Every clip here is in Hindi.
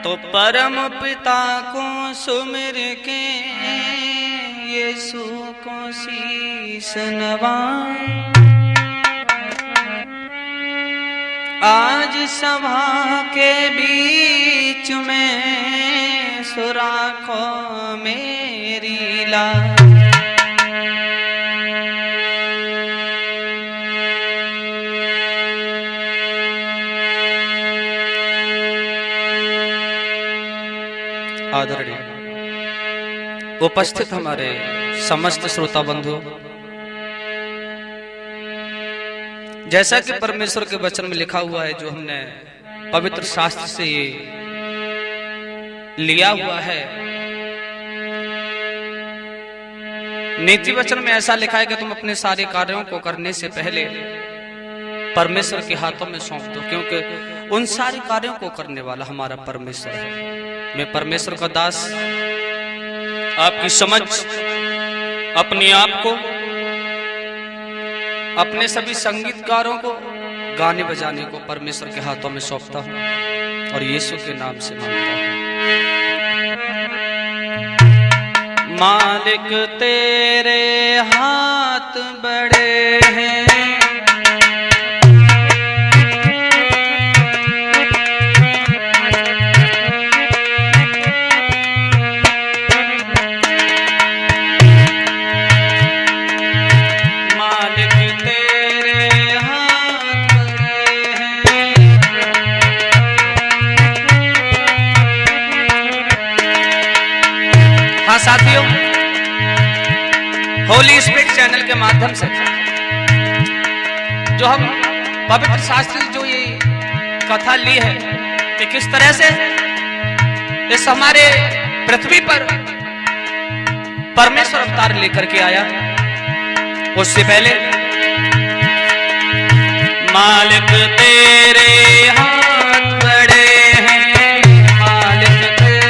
तो परम पिता को सुमिर के यीशु को शीस नवा। आज सभा के बीच में सुराखो मेरी लाज। आदरणीय उपस्थित हमारे समस्त श्रोता बंधु, जैसा कि परमेश्वर के वचन में लिखा हुआ है, जो हमने पवित्र शास्त्र से ये लिया हुआ है, नीति वचन में ऐसा लिखा है कि तुम अपने सारे कार्यों को करने से पहले परमेश्वर के हाथों में सौंप दो, क्योंकि उन सारे कार्यों को करने वाला हमारा परमेश्वर है। मैं परमेश्वर का दास आपकी समझ, अपने आप को, अपने सभी संगीतकारों को गाने बजाने को परमेश्वर के हाथों में सौंपता हूं और यीशु के नाम से मांगता हूं। मालिक तेरे हाथ बड़े हैं, साथियों, होली स्पिरिट चैनल के माध्यम से जो हम पवित्र शास्त्र जो ये कथा ली है कि किस तरह से इस हमारे पृथ्वी पर परमेश्वर अवतार लेकर के आया, उससे पहले मालिक तेरे हाथ बड़े हैं, मालिक तेरे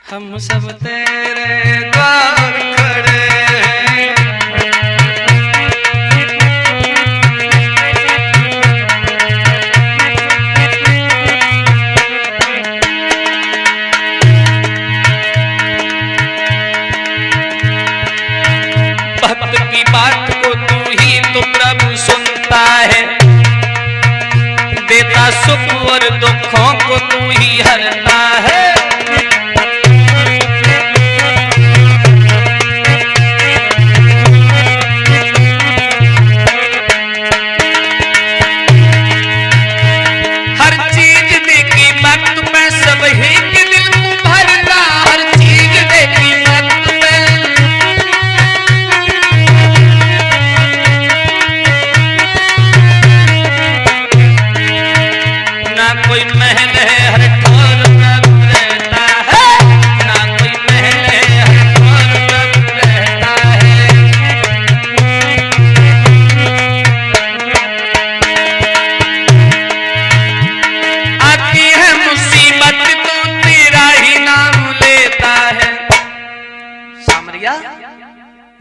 हम सब तेरे द्वार खड़े हैं। भक्त की बात को तू ही तो प्रभु सुनता है, देता सुख और दुखों को तू ही हरता है।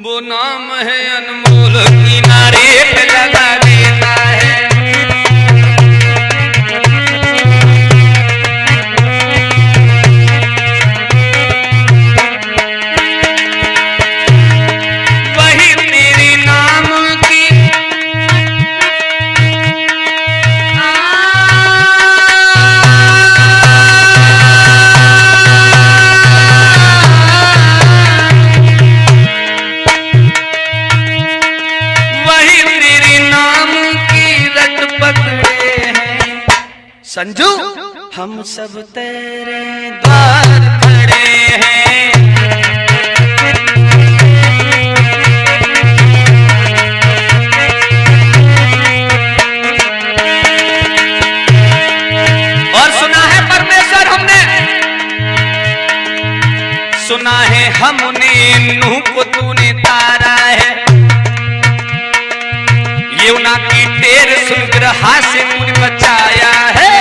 वो नाम है अनमोल, किनारे पे लगा देता है। वही तेरे नाम की संजू, हम सब तेरे द्वार खड़े हैं। और सुना है परमेश्वर हमने, सुना है है हमने नूह को तूने तारा है, यमुना की टेर सुनकर हाथ से तूने बचाया है।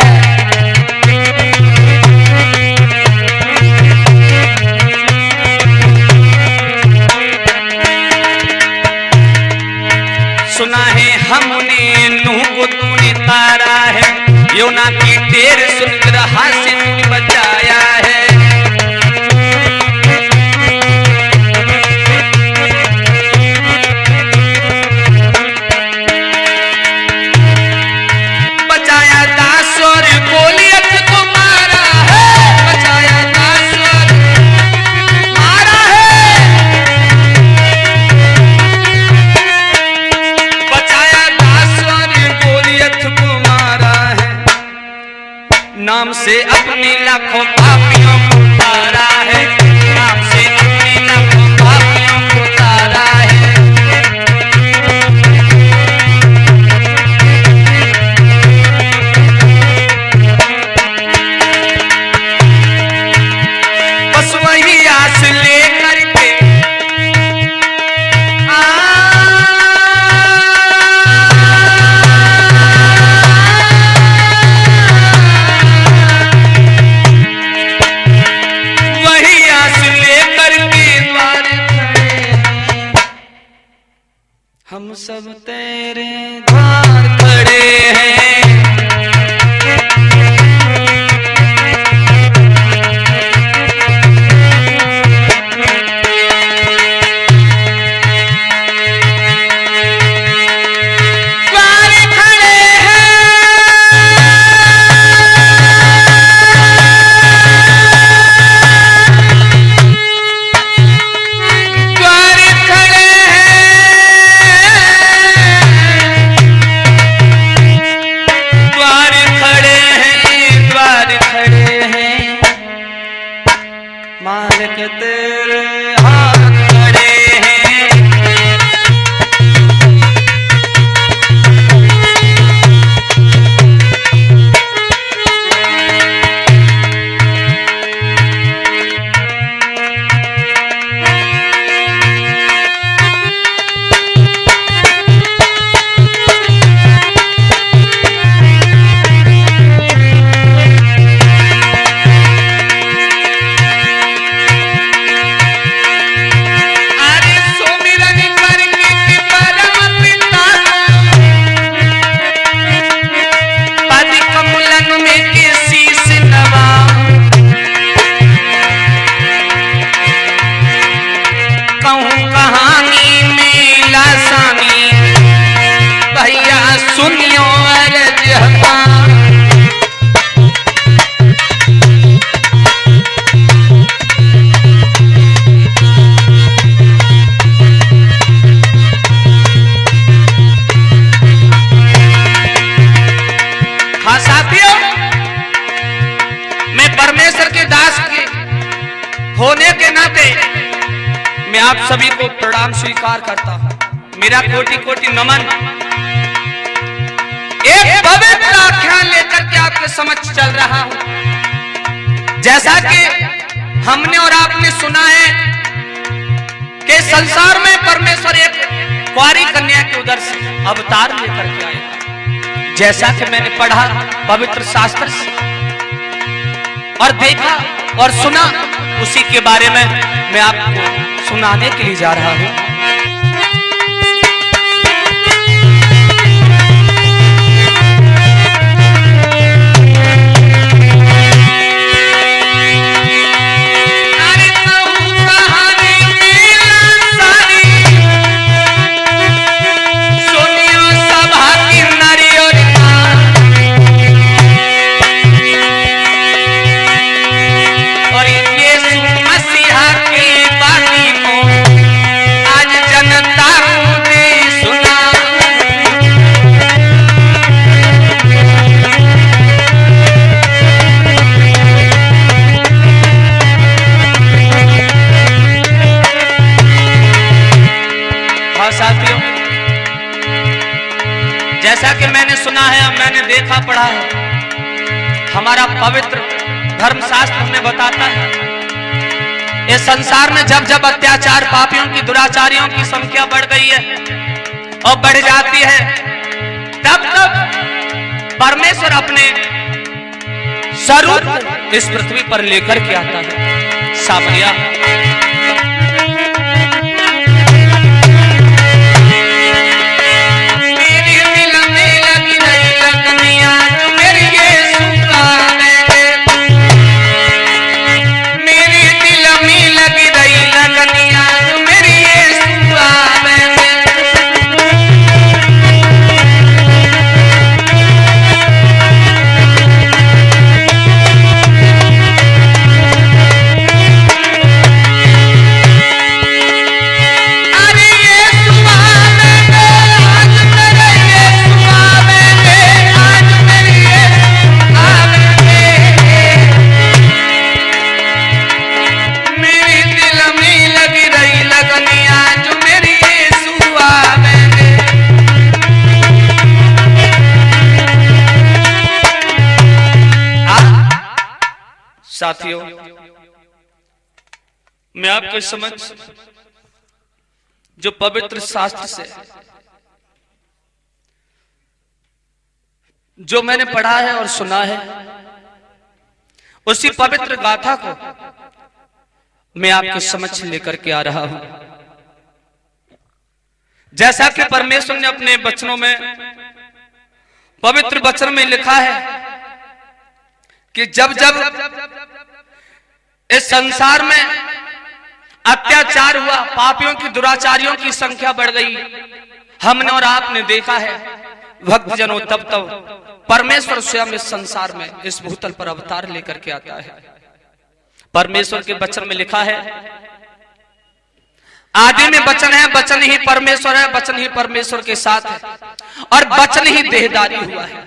सुना है हमने नूह को तूने तारा है, यमुना की टेर सुनकर हाथ से तूने बचाया है। बचाया दास और गोलियत को मारा है, बचाया दास और मारा है, बचाया दास और गोलियत को मारा है। नाम से अपने लाखों पापियों को तारा है, नाम से अपने लाखों पापियों को तारा है। बस वही आस लेकर के वही आस लेकर के द्वार खड़े हैं, हम सब तेरे द्वार खड़े हैं। द्वार खड़े हैं, द्वार खड़े हैं, द्वार खड़े हैं, द्वार खड़े हैं। मालिक तेरे हाथ खड़े हैं। अरे सुमिरन करके परम पिता पद कमलन में के शीश नवा, कहूँ कहानी में लासानी, भैया सुनियो अर्ज हमार। हाँ साथियों, मैं परमेश्वर के दास के होने के नाते मैं आप सभी को प्रणाम स्वीकार करता हूं। मेरा कोटि कोटि नमन। एक पवित्र आख्यान लेकर के आपके समक्ष चल रहा हूं। जैसा कि हमने और आपने सुना है कि संसार में परमेश्वर एक कुंवारी कन्या के उदर से अवतार लेकर के आया। जैसा कि मैंने पढ़ा पवित्र शास्त्र से और देखा और सुना, उसी के बारे में मैं आपको सुनाने के लिए जा रहा हूं। अरे कहूँ कहानी मेरा सारी, सुनियो सभा की नारी और माँ। और यीशु मसीहा की बाती को आज जनता को दे सुना। हाँ साथियों, जैसा कि मैंने सुना है, मैंने देखा पढ़ा है, हमारा पवित्र धर्मशास्त्र हमें बताता है इस संसार में जब जब अत्याचार, पापियों की, दुराचारियों की संख्या बढ़ गई है और बढ़ जाती है, तब तब परमेश्वर अपने स्वरूप इस पृथ्वी पर लेकर के आता है। सावरिया साथियों, मैं आपके समक्ष जो पवित्र शास्त्र से जो मैंने पढ़ा है और सुना है, उसी पवित्र गाथा को मैं आपके समक्ष लेकर के आ रहा हूं। जैसा कि परमेश्वर ने अपने वचनों में, पवित्र वचन में लिखा है कि जब जब इस संसार में अत्याचार हुआ, पापियों की, दुराचारियों की संख्या बढ़ गई, हमने और आपने देखा है भक्तजनों, तब तब परमेश्वर स्वयं इस संसार में, इस भूतल पर अवतार लेकर के आता है। परमेश्वर के वचन में लिखा है, आदि में वचन है, वचन ही परमेश्वर है, वचन ही परमेश्वर के साथ है और वचन ही देहधारी हुआ है।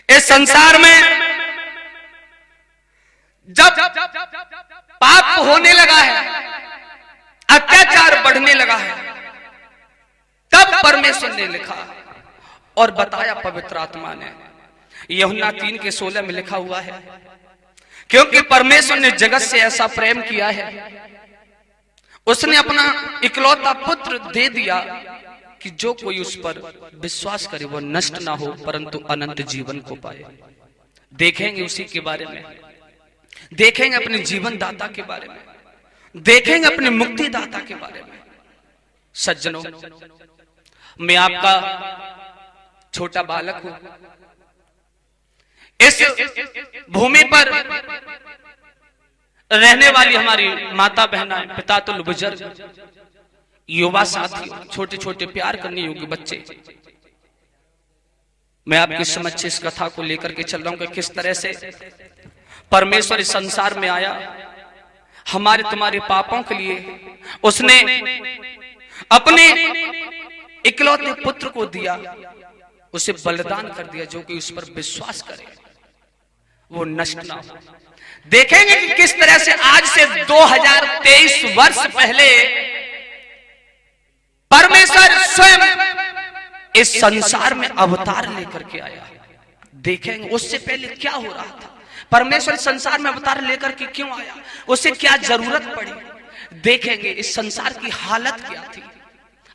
इस संसार में जब पाप होने लगा है, अत्याचार बढ़ने लगा है, तब परमेश्वर ने लिखा और बताया पवित्र आत्मा ने। यूहन्ना 3:16 में लिखा हुआ है, क्योंकि परमेश्वर ने जगत से ऐसा प्रेम किया है, उसने अपना इकलौता पुत्र दे दिया कि जो कोई उस पर विश्वास करे वो नष्ट ना हो परंतु अनंत जीवन को पाए। देखेंगे उसी के बारे में, देखेंगे अपने जीवन दाता के बारे में, देखेंगे अपने मुक्ति दाता के बारे में। सज्जनों, मैं आपका छोटा बालक हूं। इस भूमि पर रहने वाली हमारी माता बहना, पिता तुल्य बुजुर्ग, युवा साथियों, छोटे छोटे प्यार करने योग्य बच्चे, मैं आपके समक्ष इस कथा को लेकर के चल रहा हूं कि किस तरह से परमेश्वर इस संसार में आया, हमारे तुम्हारे पापों के लिए उसने अपने इकलौते पुत्र को दिया, उसे बलिदान कर दिया, जो कि उस पर विश्वास करे वो नष्ट ना हो। देखेंगे कि किस तरह से आज से 2023 वर्ष पहले परमेश्वर स्वयं इस संसार में अवतार लेकर के आया। देखेंगे उससे पहले क्या हो रहा था, परमेश्वर संसार में अवतार लेकर के क्यों आया, उसे क्या जरूरत पड़ी। देखेंगे इस संसार की हालत क्या थी,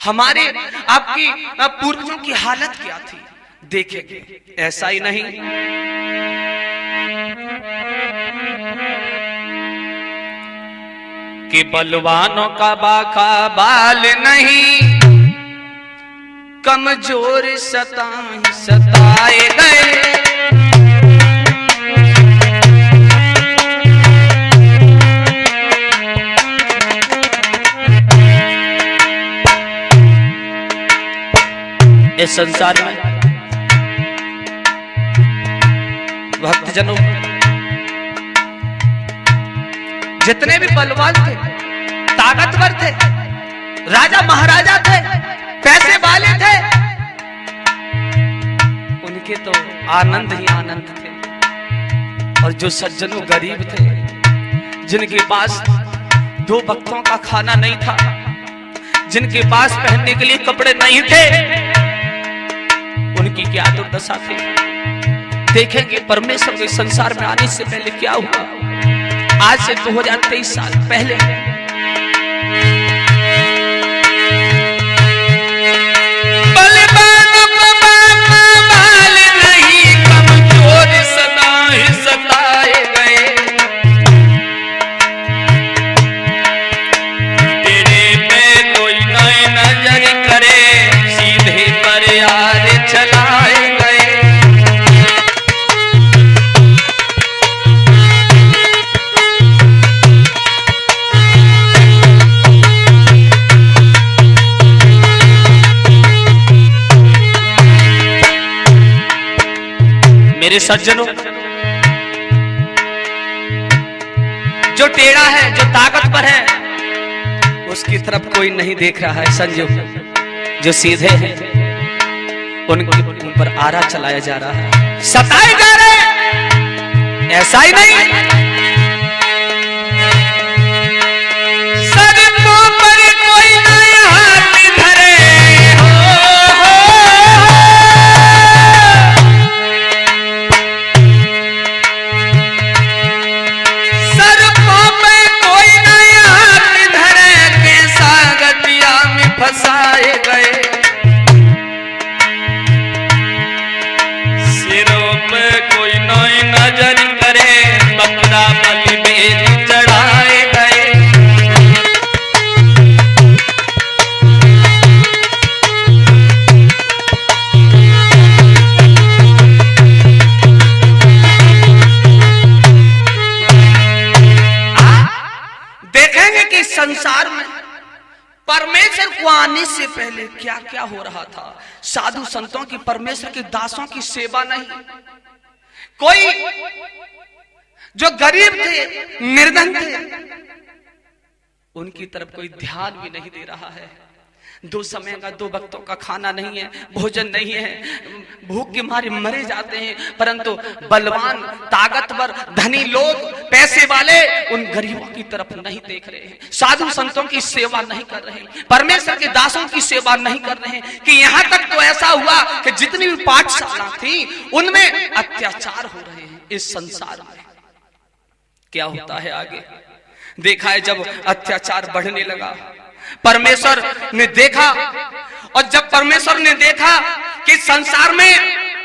हमारे आपकी पूर्वजों की हालत क्या थी। देखेंगे ऐसा ही नहीं, कि बलवानों का बाका बाल नहीं, कमजोर सताए गए। इस संसार में भक्तजनों, जितने भी बलवान थे, ताकतवर थे, राजा महाराजा थे, पैसे वाले थे, उनके तो आनंद ही आनंद थे। और जो सज्जनों गरीब थे, जिनके पास 2 वक्तों का खाना नहीं था, जिनके पास पहनने के लिए कपड़े नहीं थे, उनकी क्या दुर्दशा थी। देखेंगे परमेश्वर के संसार में आने से पहले क्या हुआ। आज से 2023 साल पहले नहीं कमजोर सदा ही सताए गए, तेरे पे कोई नए नजर करे सीधे पर यार चलाए गए। मेरे सज्जनों, जो टेढ़ा है, जो ताकतवर है, उसकी तरफ कोई नहीं देख रहा है संजू। जो सीधे हैं उनके ऊपर आरा चलाया जा रहा है, सताए जा रहे हैं। ऐसा ही नहीं, सड़कों पर कोई नया हाथ धरे फंसाए गए, सिरों पे कोई नई नजर करे बकरा बलि बेल चढ़ाए गए। देखेंगे कि संसार में परमेश्वर को आने से पहले क्या क्या हो रहा था। साधु संतों की, परमेश्वर के दासों की सेवा नहीं, कोई जो गरीब थे, निर्धन थे, उनकी तरफ कोई ध्यान भी नहीं दे रहा है। 2 समय का 2 वक्तों का खाना नहीं है, भोजन नहीं है, भूख के मारे मरे जाते हैं, परंतु बलवान, ताकतवर, धनी लोग, पैसे वाले उन गरीबों की तरफ नहीं देख रहे हैं, साधु संतों की सेवा नहीं कर रहे हैं, परमेश्वर के दासों की सेवा नहीं कर रहे हैं। कि यहां तक तो ऐसा हुआ कि जितनी भी पाठशाला थी उनमें अत्याचार हो रहे हैं। इस संसार में क्या होता है आगे देखा है। जब अत्याचार बढ़ने लगा, परमेश्वर ने देखा, और जब परमेश्वर ने देखा कि संसार में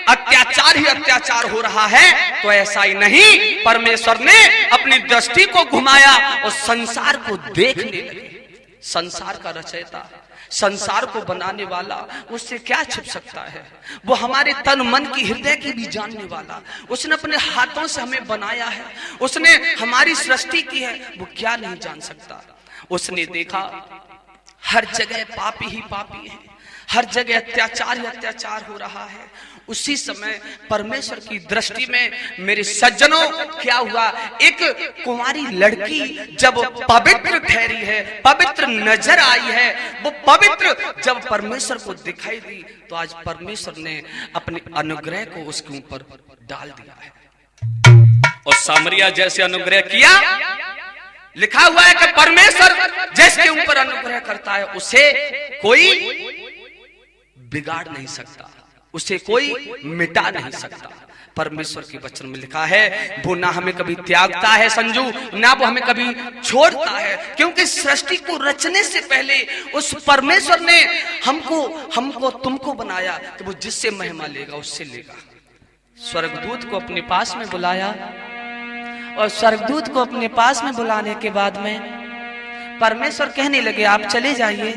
अत्याचार ही अत्याचार हो रहा है, तो ऐसा ही नहीं, परमेश्वर ने अपनी दृष्टि को घुमाया और संसार को देखने लगे। संसार का रचयिता, संसार को बनाने वाला, उससे क्या छिप सकता है। वो हमारे तन मन की, हृदय की भी जानने वाला, उसने अपने हाथों से हमें बनाया है, उसने हमारी सृष्टि की है, वो क्या नहीं जान सकता। उसने देखा हर जगह पापी ही पापी है, हर जगह अत्याचार ही अत्याचार हो रहा है। उसी समय परमेश्वर की दृष्टि में मेरे सज्जनों क्या हुआ, एक कुंवारी लड़की जब पवित्र ठहरी है, पवित्र नजर आई है, वो पवित्र जब परमेश्वर को दिखाई दी, तो आज परमेश्वर ने अपने अनुग्रह को उसके ऊपर डाल दिया है। और सामरिया जैसे अनुग्रह किया, लिखा हुआ है कि परमेश्वर जिसके ऊपर अनुग्रह करता है उसे कोई बिगाड़ नहीं सकता, उसे कोई मिटा नहीं सकता। परमेश्वर के वचन में लिखा है, वो ना हमें कभी त्यागता है संजू, ना वो हमें कभी छोड़ता है, क्योंकि सृष्टि को रचने से पहले उस परमेश्वर ने हमको तुमको बनाया कि वो जिससे महिमा लेगा उससे लेगा। स्वर्गदूत को अपने पास में बुलाया, और स्वर्गदूत को अपने पास में बुलाने के बाद में परमेश्वर कहने लगे, आप चले जाइए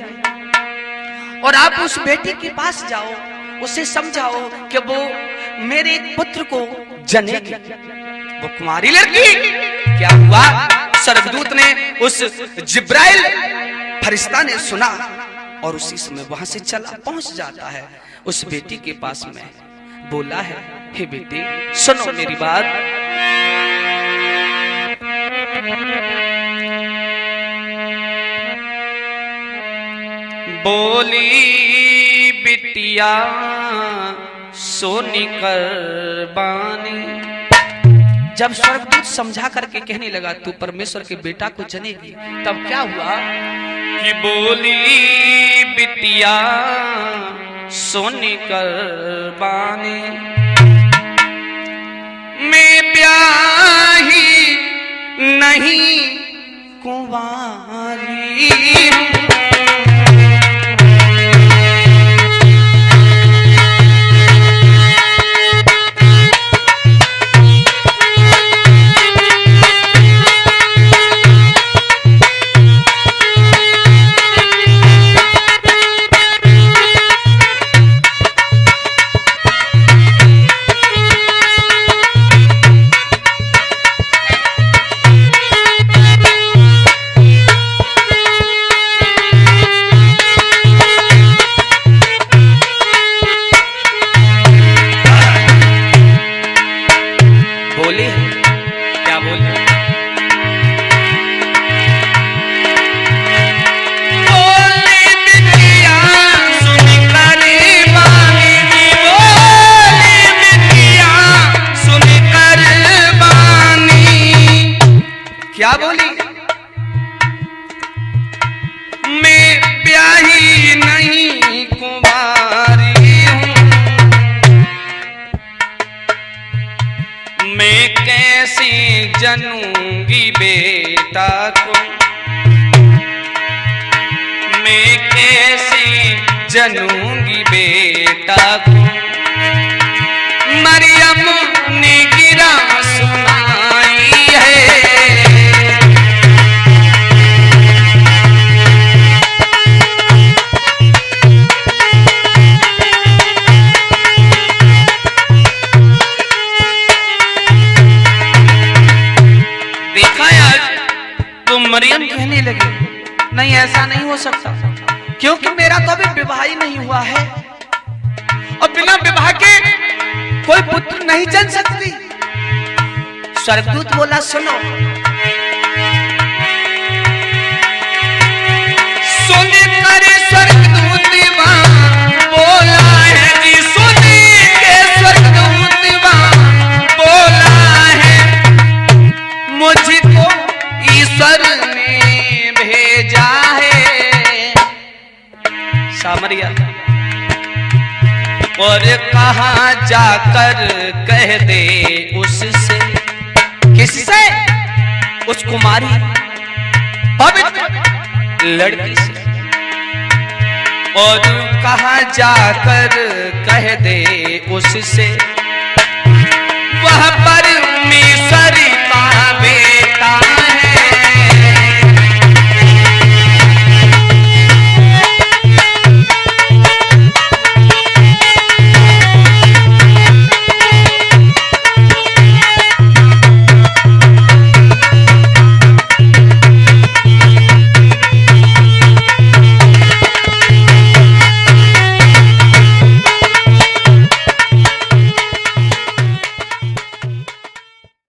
और आप उस बेटी के पास जाओ, उसे समझाओ कि वो मेरे एक पुत्र को जनेगी। वो कुमारी लड़की, क्या हुआ, स्वर्गदूत ने, उस जिब्राइल फरिश्ता ने सुना और उसी समय वहां से चला पहुंच जाता है उस बेटी के पास में। बोला है, हे बेटी सुनो मेरी बात, बोली बिटिया सोनी करबानी। जब स्वर्गदूत समझा करके कहने लगा तू परमेश्वर के बेटा को जनेगी, तब क्या हुआ कि बोली बिटिया सोनी करबानी, मैं ब्याही न नहीं कुंवारी हूँ। क्या बोली? मैं ब्याही नहीं कुंवारी हूँ, मैं कैसे जनूंगी बेटा को, मैं कैसे जनूंगी बेटा को। मरियम ने गिरा सुनाई है, मरियम कहने लगी नहीं ऐसा नहीं हो सकता, क्योंकि मेरा तो अभी विवाह ही नहीं हुआ है और बिना विवाह के कोई पुत्र नहीं जन सकती। स्वर्गदूत बोला सुनो, सुने करे स्वर्गदूत बोला है जी, सुने के स्वर्गदूत बोला है, मुझको ईश्वर ने भेजा है सामरिया, और कहा जाकर कह दे उससे, किससे? उस कुमारी पवित्र लड़की से, और कहा जाकर कह दे उससे वह पर